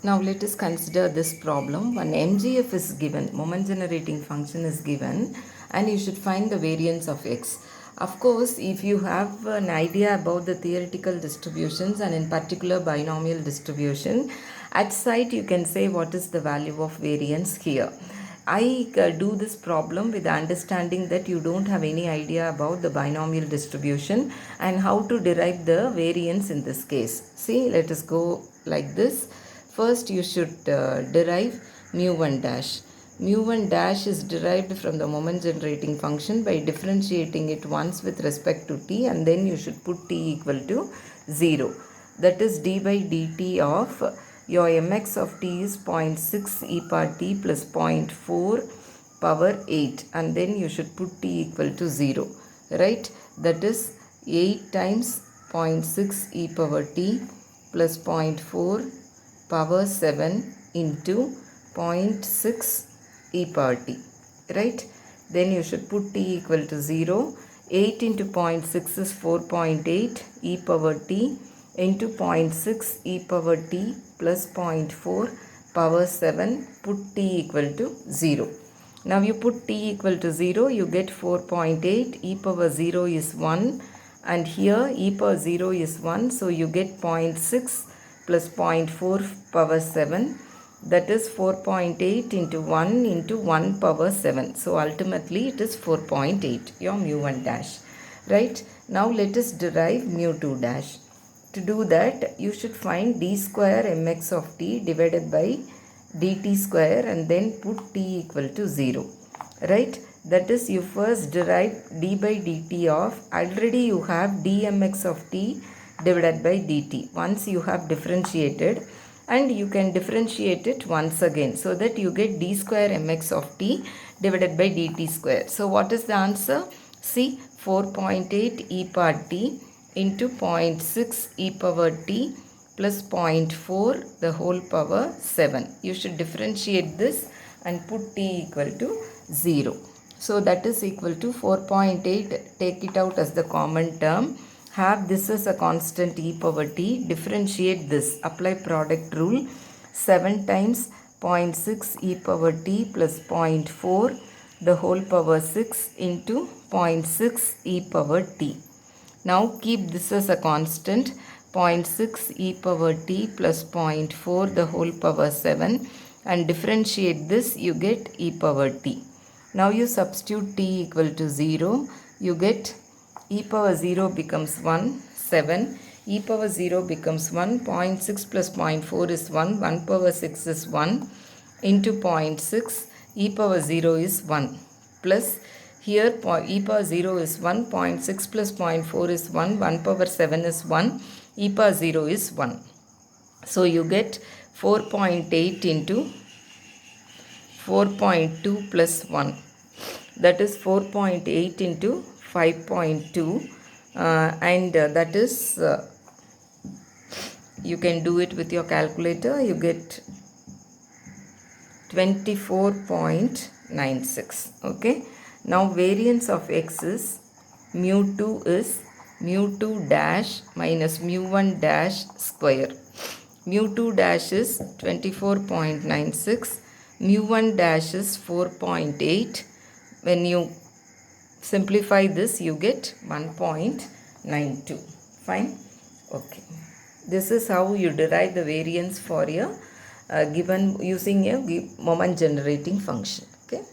Now let us consider this problem. One MGF is given, moment generating function is given, and you should find the variance of x. Of course, if you have an idea about the theoretical distributions and in particular binomial distribution, at sight you can say what is the value of variance here. I do this problem with the understanding that you don't have any idea about the binomial distribution and how to derive the variance in this case. See, let us go like this. First, you should derive mu1 dash. Mu1 dash is derived from the moment generating function by differentiating it once with respect to t, and then you should put t equal to 0. That is d by dt of your mx of t is 0.6 e power t plus 0.4 power 8, and then you should put t equal to 0, right? That is 8 times 0.6 e power t plus 0.4 power 7 into 0.6 e power t, right? Then you should put t equal to 0. 8 into 0.6 is 4.8 e power t into 0.6 e power t plus 0.4 power 7, put t equal to 0. Now you put t equal to 0, you get 4.8, e power 0 is 1, and here e power 0 is 1, so you get 0.6 plus 0.4 power 7, that is 4.8 into 1 into 1 power 7. So ultimately it is 4.8, your mu1 dash, right? Now let us derive mu2 dash. To do that, you should find d square mx of t divided by dt square and then put t equal to 0, right? That is, you first derive d by dt of, already you have dmx of t divided by dt. Once you have differentiated, and you can differentiate it once again so that you get d square mx of t divided by dt square. So what is the answer? See, 4.8 e power t into 0.6 e power t plus 0.4 the whole power 7. You should differentiate this and put t equal to 0. So that is equal to 4.8, take it out as the common term. Have this as a constant e power t, differentiate this, apply product rule, 7 times 0.6 e power t plus 0.4 the whole power 6 into 0.6 e power t. Now keep this as a constant, 0.6 e power t plus 0.4 the whole power 7, and differentiate this, you get e power t. Now you substitute t equal to 0, you get e power 0 becomes 1, 7, e power 0 becomes 1, 0.6 plus 0.4 is 1, 1 power 6 is 1, into 0.6, e power 0 is 1, plus here e power 0 is 1, 0.6 plus 0.4 is 1, 1 power 7 is 1, e power 0 is 1. So you get 4.8 into 4.2 plus 1, that is 4.8 into 5.2, and that is, you can do it with your calculator, you get 24.96. okay. Now variance of x is mu2 is mu2 dash minus mu1 dash square. Mu2 dash is 24.96, mu1 dash is 4.8. When you simplify this, you get 1.92. Fine. Okay. This is how you derive the variance for a given using a moment generating function. Okay.